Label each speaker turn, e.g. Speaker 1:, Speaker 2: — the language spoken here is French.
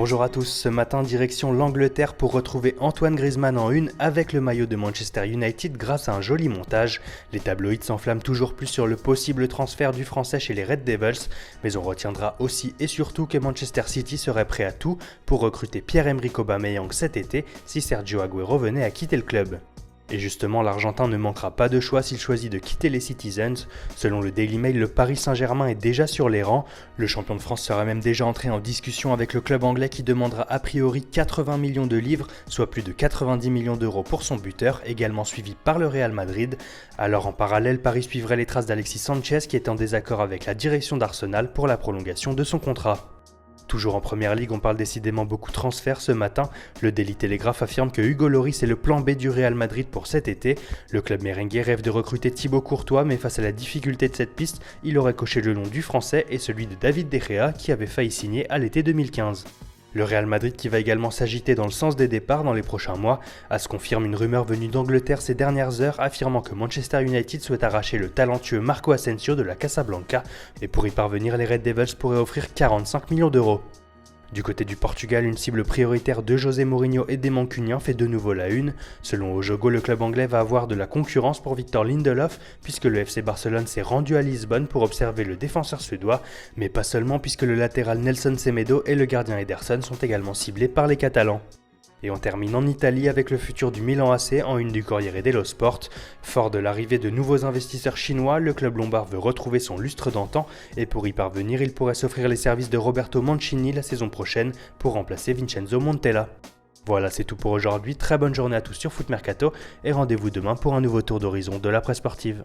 Speaker 1: Bonjour à tous, ce matin direction l'Angleterre pour retrouver Antoine Griezmann en une avec le maillot de Manchester United grâce à un joli montage. Les tabloïds s'enflamment toujours plus sur le possible transfert du français chez les Red Devils, mais on retiendra aussi et surtout que Manchester City serait prêt à tout pour recruter Pierre-Emerick Aubameyang cet été si Sergio Agüero venait à quitter le club. Et justement, l'Argentin ne manquera pas de choix s'il choisit de quitter les Citizens. Selon le Daily Mail, le Paris Saint-Germain est déjà sur les rangs. Le champion de France serait même déjà entré en discussion avec le club anglais qui demandera a priori 80 millions de livres, soit plus de 90 millions d'euros pour son buteur, également suivi par le Real Madrid. Alors en parallèle, Paris suivrait les traces d'Alexis Sanchez qui est en désaccord avec la direction d'Arsenal pour la prolongation de son contrat. Toujours en première ligue, on parle décidément beaucoup transfert ce matin. Le Daily Telegraph affirme que Hugo Lloris est le plan B du Real Madrid pour cet été. Le club merengue rêve de recruter Thibaut Courtois, mais face à la difficulté de cette piste, il aurait coché le nom du français et celui de David De Gea qui avait failli signer à l'été 2015. Le Real Madrid qui va également s'agiter dans le sens des départs dans les prochains mois, à ce confirme une rumeur venue d'Angleterre ces dernières heures affirmant que Manchester United souhaite arracher le talentueux Marco Asensio de la Casablanca et pour y parvenir les Red Devils pourraient offrir 45 millions d'euros. Du côté du Portugal, une cible prioritaire de José Mourinho et des Mancuniens fait de nouveau la une. Selon Ojogo, le club anglais va avoir de la concurrence pour Victor Lindelof puisque le FC Barcelone s'est rendu à Lisbonne pour observer le défenseur suédois, mais pas seulement puisque le latéral Nelson Semedo et le gardien Ederson sont également ciblés par les Catalans. Et on termine en Italie avec le futur du Milan AC en une du Corriere dello Sport. Fort de l'arrivée de nouveaux investisseurs chinois, le club lombard veut retrouver son lustre d'antan et pour y parvenir, il pourrait s'offrir les services de Roberto Mancini la saison prochaine pour remplacer Vincenzo Montella. Voilà, c'est tout pour aujourd'hui. Très bonne journée à tous sur Foot Mercato et rendez-vous demain pour un nouveau tour d'horizon de la presse sportive.